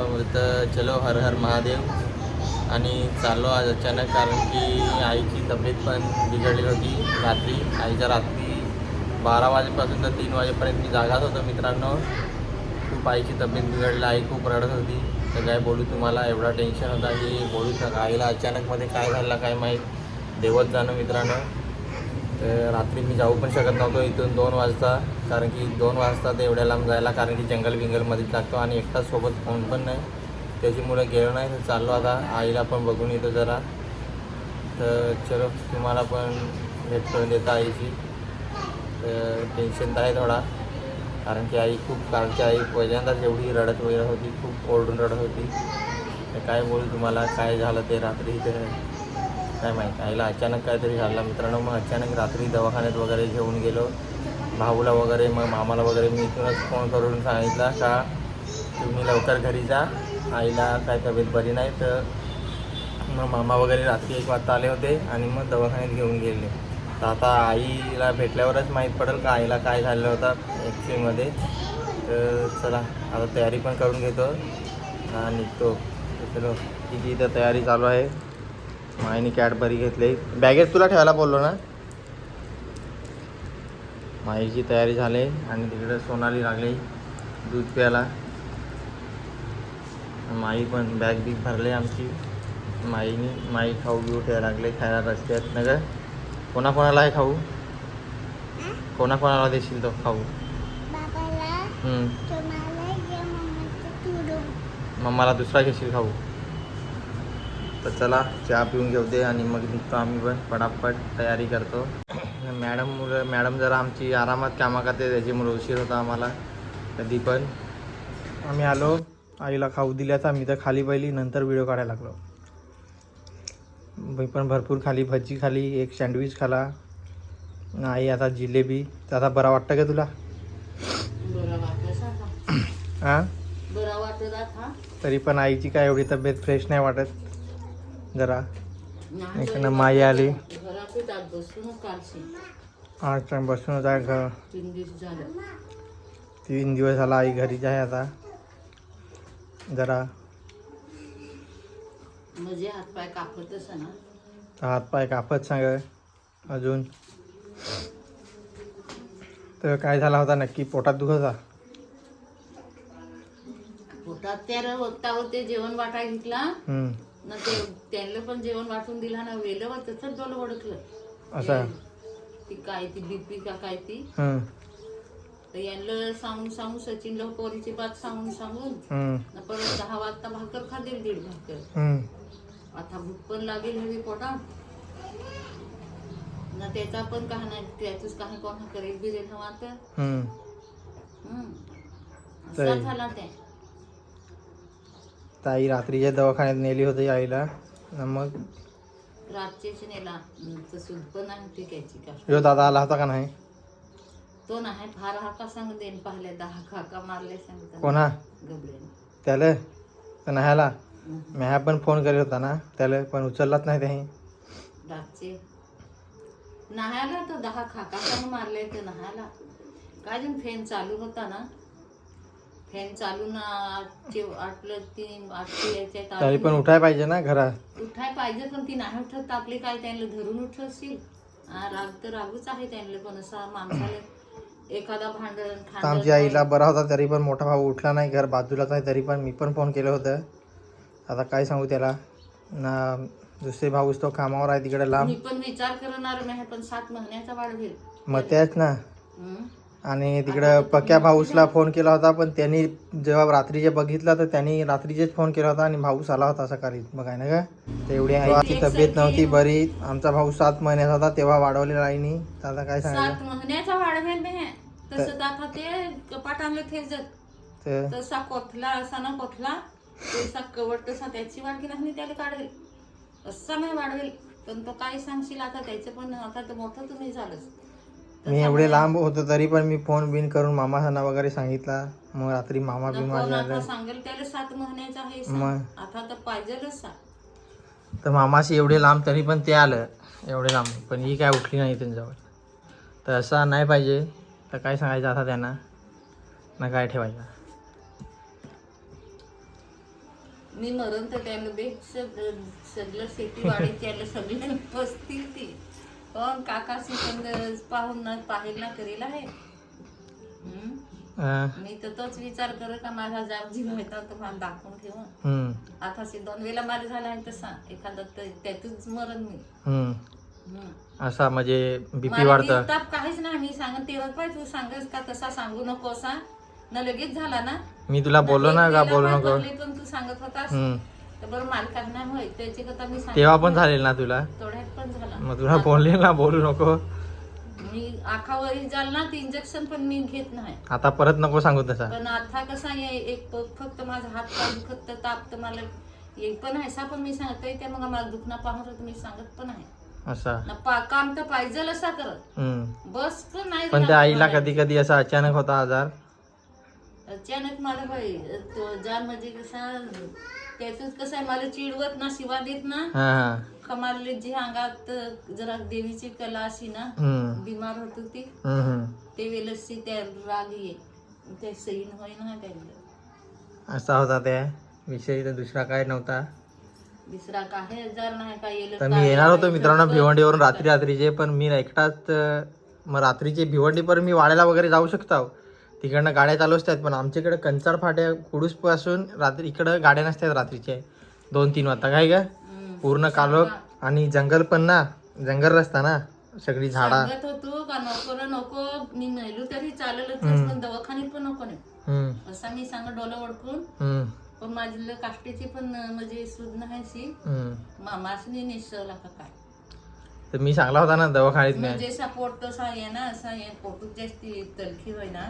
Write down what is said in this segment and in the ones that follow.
तर चलो हर हर महादेव. आणि चाललो आज अचानक, कारण की आईची तब्येत पण बिघडली होती रात्री. आईच्या रात्री 12 वाजेपासून तर 3 वाजेपर्यंत मी जागाच होतो मित्रांनो. खूप आईची तब्येत बिघडली, आई खूप रडत होती. तर काय बोलू तुम्हाला, एवढा टेन्शन होता की बोलू नका. आईला अचानकमध्ये काय झालं काय माहीत, देवच जाणं मित्रांनो. तर रात्री मी जाऊ पण शकत नव्हतो इथून 2 वाजता, कारण की 2 वाजता तर एवढ्या लांब जायला, कारण की जंगल बिंगलमध्येच लागतो आणि एकटाच सोबत फोन पण नाही, त्याच्यामुळे गेलो नाही. तर चाललो आता आईला पण बघून येतो जरा. तर चलो तुम्हाला पण भेट करून देता आईची. तर टेन्शन तर आहे थोडा, कारण की आई खूप, कारण की आई पहिल्यांदाच एवढी रडत वगैरे होती, खूप ओरडून रडत होती. तर काय बोलू तुम्हाला, काय झालं ते रात्री तर काय माहीत. आईला अचानक काहीतरी झालं मित्रांनो. मग अचानक रात्री दवाखान्यात वगैरे घेऊन गेलो भाऊला वगैरे, मग मामाला वगैरे. मी इथूनच फोन करून सांगितला का तुम्ही लवकर घरी जा, आईला काय तब्येत बरी नाही. तर मग मामा वगैरे रात्री 1 वाजता आले होते आणि मग दवाखान्यात घेऊन गेले. तर आता आईला भेटल्यावरच माहीत पडेल का आईला काय झालं होतं ॲक्सिडेंटमध्ये. तर चला आता तयारी पण करून घेतो आणि निघतो. चलो तिची इथं तयारी चालू आहे. माईने कॅडबरी घेतली, बॅगेत तुला ठेवायला बोललो ना. माईची तयारी झाली आणि तिकडे सोनाली लागली दूध प्यायला. माई पण बॅग बिग भरले आमची. माई खाऊ बिऊ ठेवायला लागले, खायला रस्त्यात ना गं. कोणाकोणाला आहे खाऊ, कोणाकोणाला देशील तो खाऊ? मम्माला दुसरा घेशील खाऊ. तर चला चहा पिऊन घेऊ दे आणि मग निघतो आम्ही पण पटापट तयारी करतो. मॅडम जरा आमची आरामात कामं करते, त्याच्यामुळे उशीर होता आम्हाला. कधी पण आम्ही आलो, आईला खाऊ दिल्याचा मी तर खाली पहिली, नंतर व्हिडिओ काढायला लागलो. मी पण भरपूर खाली, भजी खाली, एक सँडविच खाला. आई आता जिलेबी. तर आता बरा वाटतं का तुला? हां बरा वाटत आता. तरी पण आईची काय एवढी तब्येत फ्रेश नाही वाटत जरा. नाही इकडनं माई आली. घरात आत बसून कालशी आज बसूनच आहे घर. 3 दिवस झालं. 3 दिवस झाला आई घरीच आहे आता. जरा म्हणजे हातपाय कापतच ना. हातपाय कापत सांग अजून. तर काय झाला होता नक्की, पोटात दुखत होता? पोटात त्या होता होते, जेवण वाटा घेतला ना, ते त्यांना पण जेवण वाटून दिला ना, वेळेवर तसंच डोलं ओळखलं असं. ती काय ती बीपी का काय ती. तर यांना सांगून सचिनला पोरीची बात सांगून ना, परत 10 वाजता भाकर खातील, 1.5 भाकर. आता भूक पण लागेल हवी पोटात ना, त्याचा पण काही नाही, त्याच काही कोणा करेल बिरेल हवा तर असा झाला ते. ताई रात्रीच्या दवाखान्यात नेली होती आईला. मग रात्रीची नेला तर सुद पण नाही होती त्याची का. यो दादा आला होता का नाही? तो नाही, फार हाका सांग देन पाहिले, 10 हाका मारले सांगता. कोणा गबरे त्याला? तर नाही आला. मी पण फोन केला होता ना त्याला, पण उचललाच नाही त्याने. रातचे नहायला तर 10 खाका मारले तर नहायला. काय जण फॅन चालू होता ना, फॅन चालू ना, 8 यायच्या. तरी पण उठाय पाहिजे ना घरात. उठाय पाहिजे, पण ती नाही उठत. आपले काय त्यांना धरून उठवशील. राग तर रागूच आहे त्यांना पण. असा माणसाला एखादा भांडण आमच्या आईला बरा होता तरी पण मोठा भाऊ उठला नाही, घर बाजूलाच आहे. तरी पण मी पण फोन केलं होतं. आता काय सांगू त्याला ना, दुसरे भाऊच तो कामावर आहे तिकडे लांब. मी पण विचार करणार नाही, पण 7 महिन्याचा वाढवेल मग त्याच ना. आणि तिकडं पक्या भाऊसला फोन केला होता, पण त्यांनी जेव्हा रात्रीचे बघितलं तर त्यांनी रात्रीचेच फोन केला होता आणि भाऊस आला होता सकाळी बघाय ना का. तेवढी आईची तब्येत नव्हती बरी. आमचा भाऊ 7 महिन्याचा होता तेव्हा वाढवलेला आईनी. आता काय सांगायचं, 7 महिन्याचा वाढवेल नाही तसं. आता ते कपाट आणलं ठेजत तसा कोथला असा ना, कोथला तसा कवट तसा त्याची वाढ केला नाही, त्याला काढेल असा नाही वाढवेल. पण तो काय सांगशील आता, त्याचं पण आता तर मोठं तुम्ही झालंच. मी एवढे लांब होतो तरी पण मी फोन बिन करून मामासांना वगैरे सांगितला. मग रात्री मामा बिमा झालं सांगेल त्याला 7 महिन्याचा आहे मग आता तर पाहिजेलच. तर मामाशी एवढे लांब तरी पण ते आलं एवढे लांब, पण ही काय उठली नाही त्यांच्यावर. तर असा नाही पाहिजे. तर काय सांगायचं आता त्यांना ना, काय ठेवायचं. मी मरण तर त्याला दे सगळं शेतीवाडी त्याला सगळं बसतील ती पण काकाशी पण पाहून ना पाहिल ना करेल आहे. मी तर तोच विचार कर का माझा जाब जीव होता तर मला दाखवून ठेवून आता 2 वेळा मला झाला आहे तसा एखादा त्यातच मरण मी असा म्हणजे बीपी वाढतं ताप काहीच नाही. मी सांगत तेव्हा पाय तू सांगस का तसा सांगू नकोसा ना लगेच झाला ना. मी तुला बोललो ना का बोलू नको पण तू सांगत होतास तर बरं मालकात नाही होय त्याची कथा मी तेव्हा पण झालेल ना तुला थोड्यात पण झाला मग तुला बोलले ना बोलू नको. मी आखावरी झालं ना ते इंजेक्शन पण मी घेत नाही आता परत नको सांगू तसा. पण आता कसा आहे एक फक्त माझा हात पाय दुखत ताप तर मला एक पण आहे पण मी सांगतोय त्या मग मला दुखणं पाहून मी सांगत पण आहे असा काम तर पाहिजे असा करत बस पण नाही. पण त्या आईला कधी कधी असा अचानक होता आजार अचानक मला बाई तो जाण म्हणजे कसा त्यातच कसं आहे मला चिडवत ना शिवा देत ना कमाल जी अंगात जरा देवीची कला अशी ना बिमार होत होती ते वेळेसची त्या राग ये ते सैन होईना त्याला असा होता त्या विषयी तर दुसरा काय नव्हता. दुसरा काही आजार नाही काय तर मी येणार होतो मित्रांनो भिवंडीवरून रात्रीचे पण मी एकटाच मग रात्रीचे भिवंडी पण मी वाड्याला वगैरे जाऊ शकतो तिकडनं गाड्या चालू असतात पण आमच्याकडे कंचार फाट्या कुडूस पासून रात्री इकडं गाड्या नसतात रात्रीचे 2-3 वाजता काय का पूर्ण कालोख आणि जंगल पण ना जंगल रस्ता ना सगळी झाडा होतो का नको मी नेलो तरी चालेल पण दवाखान्यात पण नको नाही असा मी सांग डोलं ओळखून पण माझी काष्टीची पण म्हणजे सूज नाही मामासनी निसवला का काय तर मी सांगला होता ना दवाखान्यात नाही जसा पोट तसा आहे ना असा पोटूत जास्ती तलखी होय ना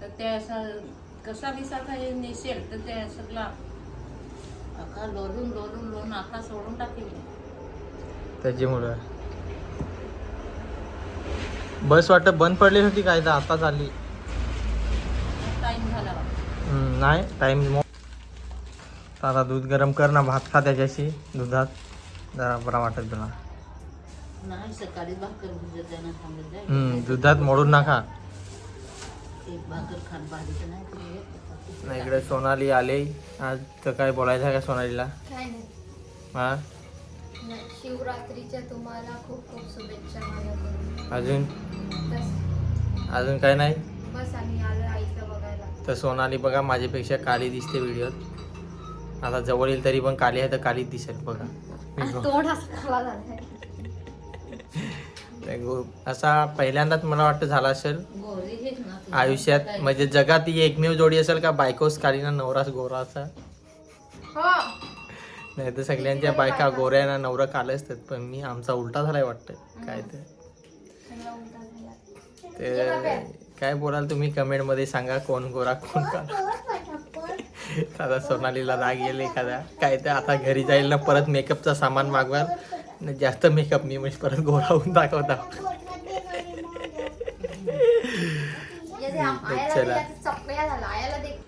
तर त्या असा कसा दिसा काही नेसेल तर त्या सगळा आखा लोळून आखा सोडून टाकेल त्याच्यामुळं बस वाटतं बंद पडली होती काय तर आता चालली टाइम झाला नाही टाइम आता दूध गरम कर ना भात खा त्याच्याशी दुधात जरा बरा वाटत तुला नाही सकाळी भाकर भिजत जाणं थांबत जाय दुधात मोडून नका एक भाकर खात भाजी नाही इकडे सोनाली आले आज तर काय बोलायचं आहे का सोनालीला काय नाही हा शिवरात्रीच्या तुम्हाला खूप खूप शुभेच्छा माझ्याकडून. अजून काय नाही बस आम्ही आलो आईचं बघायला. तर सोनाली बघा माझ्यापेक्षा काली दिसते व्हिडिओत आता जवळ येईल तरी पण काली आहे तर कालीच दिसेल बघा तोंड असं खाला झालंय असा पहिल्यांदाच मला वाटतं झाला असेल आयुष्यात म्हणजे जगात ही एकमेव जोडी असेल का बायकोस कालीना नवराच गोरा असा नाही तर सगळ्यांच्या बायका गोऱ्याना नवरा काले असतात पण मी आमचा उलटा झालाय वाटतं काय ते काय बोलाल तुम्ही कमेंट मध्ये सांगा कोण गोरा कोण काला आता सोनालीला राग येईल एखादा काय ते आता घरी जाईल ना परत मेकअपचा सामान मागवाल जास्त मेकअप मी म्हणजे परत गोरा होऊन दाखवता चला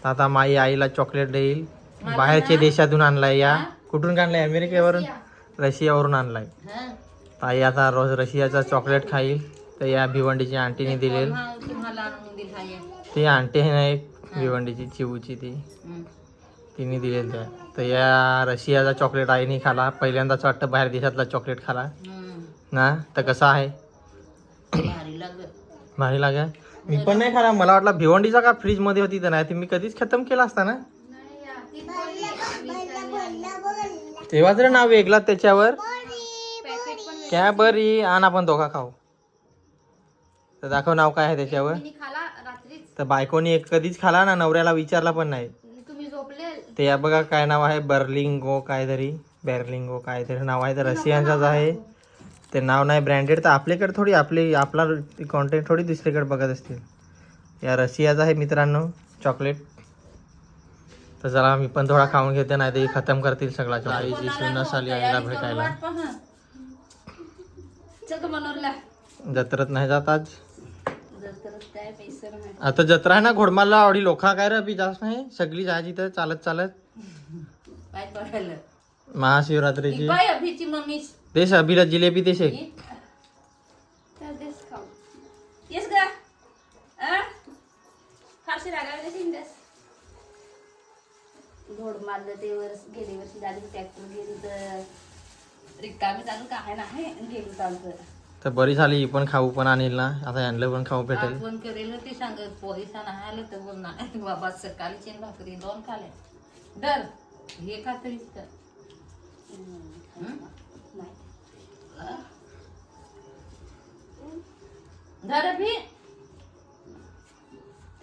आता माई आईला चॉकलेट देईल बाहेरच्या देशातून आणलाय या कुठून आणलाय अमेरिकेवरून रशियावरून आणलाय आई आता रोज रशियाचा चॉकलेट खाईल तर या भिवंडीची आंटीने दिलेल ती आंटी आहे ना एक भिवंडीची चिवूची तिने दिलेल त्या तर या रशियाचा चॉकलेट आईने खाला पहिल्यांदाच वाटतं बाहेर देशातला चॉकलेट खाला ना तर कसा आहे भारी लागे मी पण नाही खाला मला वाटलं भिवंडीचा का फ्रीज मध्ये होती तर नाही ती मी कधीच खतम केला असता ना तेव्हा जर नाव वेगळा त्याच्यावर क्या बरी आण आपण दोघा खाऊ तर दाखव नाव काय आहे त्याच्यावर तर बायकोनी एक कधीच खाला ना नवऱ्याला विचारला पण नाही ते या बघा काय नाव आहे बर्लिंगो बेर्लिंगो काहीतरी नाव आहे तर रशियनचाच आहे ते नाव नाही ब्रँडेड तर आपल्याकडे थोडी आपला कॉन्टेंट थोडी दुसरीकडे बघत असतील या रशियाचा आहे मित्रांनो चॉकलेट तर चला मी पण थोडा खाऊन घेते नाही ते खतम करतील सगळा आईची सुन्नस आली आईला भेटायला जत्रेत नाही जात आज आता जत्रा आहे ना घोडमाला आवडी लोका काय रे जास्त नाही सगळी जायची तर चालत महाशिवरात्रीची देश अभिला जिलेबी देश घोड मारलं ते गेली वर्षी झाली ट्रॅक्टर गेली तर रिकामी चालू काय नाही गेली चालतं. तर बरी झाली ही पण खाऊ पण आणील ना आता यांना पण खाऊ भेटेल. आठवण करेल ते सांगत पोलिसा नाही आलं तर बोल नाही बाबा सकाळी चेन भाकरी 2 खाले दर हे खातरीच तर नाही धर भी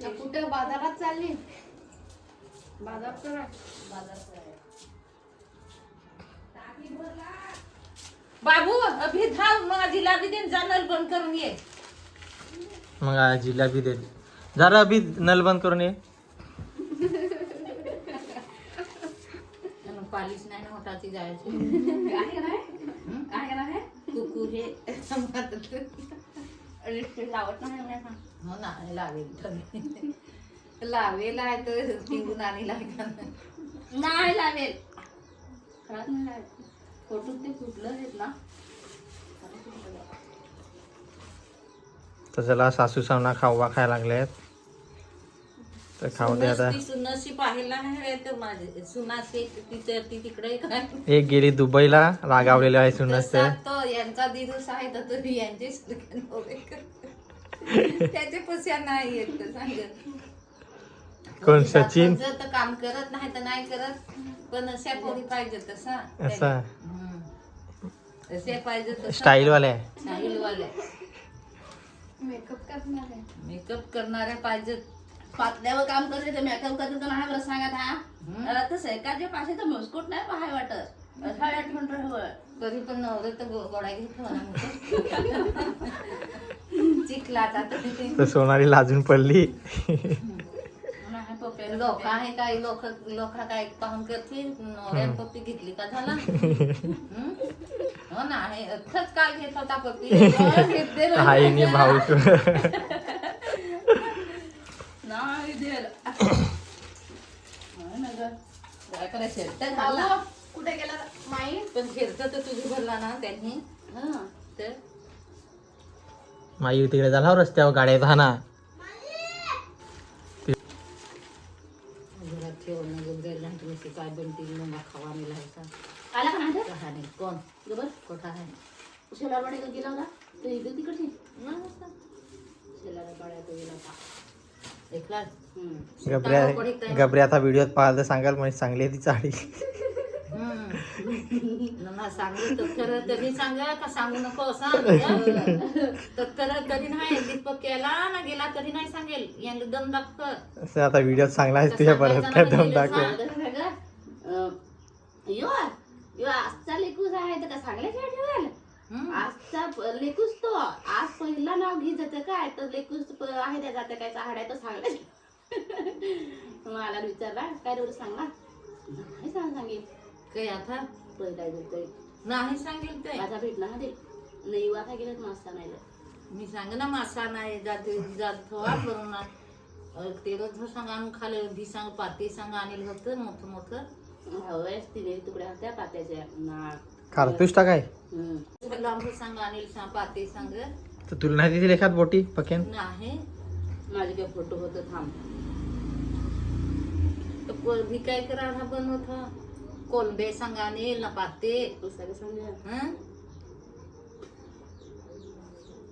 कुठे बाजारात चालली बाजार करा बाबू अभी धाव मग जिलाबी देन जा नल बंद करून ये. मग जिलेबी दे जरा अभी नल बंद करून ये. पालीच नाही ना होटाची जायची आहे ना कुकू हे लावत नाही हो ना लावेल लावेल आहे तर टिंगून आणि लागेल नाही लावेल खरंच नाही लावेल फोटो ते फुटलं आहेत ना तर चला सासू सावना खावा खायला लागलेत तर खाऊ दे आता. सुनाशी पाहिला आहे तर माझे सुनाशी ती तिकडे काय एक गेली दुबईला रागावलेली आहे सुनस तसा तो यांचा दिवस आहे तर तो यांचे त्याचे पस्या नाही येत तर सांगत कोण सचिन तर काम करत नाही तर नाही करत पण अशा पोरी पाहिजे तसा असा असे पाहिजे तसा स्टाईल वाले स्टाईल वाले मेकअप करणार आहे मेकअप करणारे पाहिजेत. पातल्यावर काम करते तर मेकअप करते तर नाही बरं सांगत हा तसं एखाद्या पाशी तर मुस्कुट नाही पाहाय वाटत असा आठवण तरी पण नवरे तर गोडा घेतला चिखलाचा तर सोनाली लाजून पडली. लोक आहे काही लोक काय पाहून करते नवऱ्यात पप्पी घेतली का झाला हो ना हे अथच काल घेत होता पप्पी आईने भाऊ नाही दिलं काय करायचं तर झाला कुठे गेला माई पण फिरत तर तुझी भरला ना त्यांनी तर माई तिकडे झाला रस्त्यावर गाड्या येत ना घरात ठेवून जाईल तुम्ही काय बनतील मग खावा मी लायचा आला का नाही कहाणी कोण बरोबर कोठा आहे शेलारवाडी गेला होता तर इकडे तिकडची नाही शेलारवाड्या तो गेला होता ऐकला गबऱ्या आता व्हिडिओत पाहायला सांगाल म्हणजे चांगली आहे ती साडी. सांगू तर खरं तरी सांगा का सांगू नको सांग तर खरं तरी नाही दीपक केला ना गेला तरी नाही सांगेल यांना दम दाखव असं आता व्हिडिओ चांगला आहे तुझ्या परत काय दम दाखव यो आजचा लेकूस आहे तर का सांगल्याशिवाय ठेवायला आजचा लेकूस तो आज पहिला नाव घे जातं काय तर लेकूस आहे त्या जातं काय हाड्या तर सांगल्या मला विचारला काय एवढं सांगा नाही सांगेल काही आता पहिला घेतोय नाही सांगेल ते माझा भेटला ना ते नाही वाटा गेलं मासा नाही मी सांग ना मासा नाही जाते जात करून ते रोज सांग आणून खाले धी सांग पाती सांग आणलं होतं मोठं मोठं हवंयच तिने तुकड्या होत्या पात्याच्या ना कारतूस टाकाय लांब सांग आणील सांग पाती सांग तर तुला नाही दिली एखाद बोटी पकेन नाही माझे काय फोटो होतं थांब तर भी काय करा हा बनवत कोलंबे सांग आणील ना पाते पुस्तकं समजा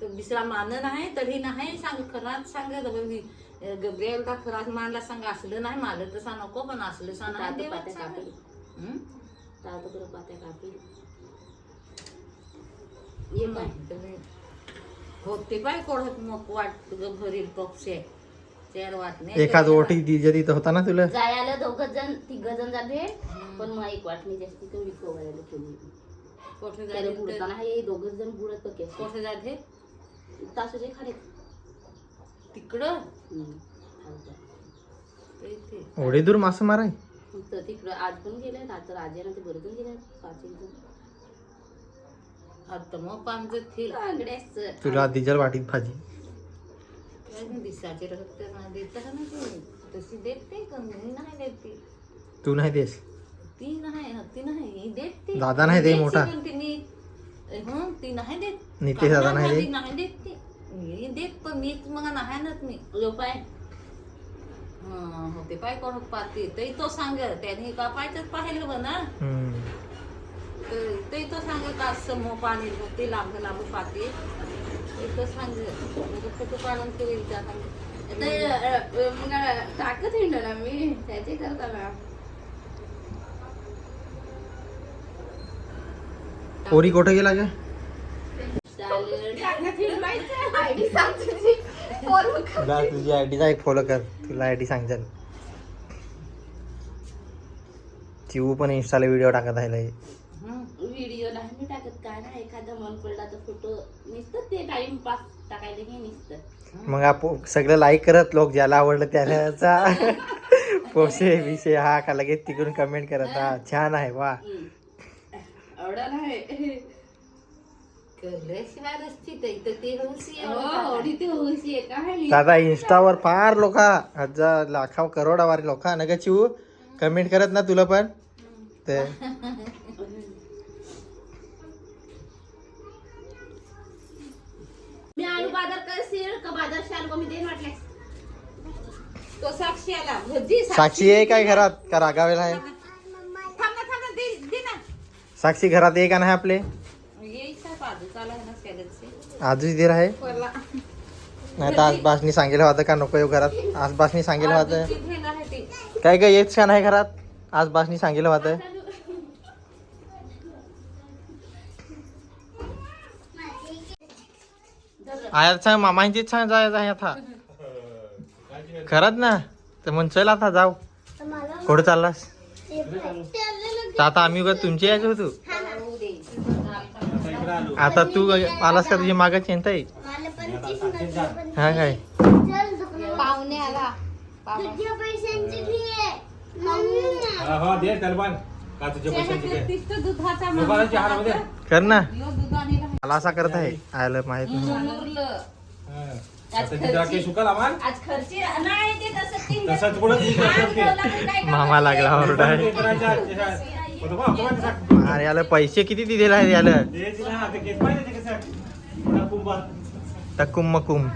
तर दुसरा मान नाही तरी नाही सांग खराच सांग गब्रियल का खराच मानला सांग असलं नाही मारलं तसा नको पण असलं सांग पात्या कापी तातो पात्या कापी ये काय होते पाय कोढत मग वाट भरील पक्षे चेर वाटणे एखाद ओटी तिच्या तिथं होता ना तुला जायला 3 जण जाते पण मग एक वाटणी जास्ती कमी खोवायला केली कोठे त्याला जाते बुडताना हे 2 जण बुडत पके कोठे जाते तासुचे खाली तिकडं एवढी दूर मासे माराय तर तिकडं आज पण गेले आता राजाने ते बरोबर गेले 5 जण आता मग पांजत अंगड्याच तुला डिझेल वाटीत भाजी दिसाचे रक्त देत ना तशी देते पण मी नाही देते तू नाही देस ती नाही देते दादा नाही दे मोठा ती नाही देत नितेश दादा नाही दे नाही देत ती मी देत पण मीच मग नाही आणत मी लोपाय होते पाय कोण पाहते ते तो सांग त्याने कापायचं पाहिलं बघ ना ते तो सांग का समोर पाणी होते लांब लांब पाहते ते तो सांग फोटो काढून ते मग टाकत हिंड ना मी त्याचे करता ना पोरी कुठे गेला ग तुझी आयडीचा एक फॉलो कर तुला आयडी सांगेल चिवू पण इंस्टाला व्हिडिओ टाकत आहे व्हिडिओ नाही मी टाकत काय नाही एखादा मन पडला तर फोटो नुसतं ते टाइमपास टाकायला हे नुसतं मग आपण सगळं लाईक करत लोक ज्याला आवडलं त्याचा पोसे विषय हा का लगेच तिकडून कमेंट करत हा छान आहे वा एवढं नाही करल्याशिवाय नसती तर ते हौशी एवढी ते होशी आहे काय दादा इंस्टावर फार लोक हजार लाखा करोडावारी लोक ना ग चिवू कमेंट करत ना तुला पण ते मी आलू बाजार करशील का बाजार शाल मी देईन वाटल्यास तो साक्षी आला भजी साक्षी आहे काय घरात का रागावेला आहे थांब दे ना साक्षी घरात आहे का नाही आपले यायचा पाहतो चाला ना स्कॅलरचे आजच दे आहे वरला नाही तर आज बासनी सांगेल होतं का नको येऊ घरात आज बासनी सांगेल होतं भेल आहे ते काय काय येत का नाही घरात आज बासनी सांगेल होतं आया सांग मामांचीच सांग जायचं आहे आता खरंच ना तर मग चल आता जाऊ कुठं चाललास तर आता आम्ही उगा तुमची यायचं होतो आता तू आलास का तुझी मागं चिंता आहे हा काय पाहुणे आला कर ना मला असा करत आहे आयला माहित आज खर्ची नाही ते मामा लागला ओरडाय अरे याला पैसे किती दिलेले आहेत याला टक्कुम मकुम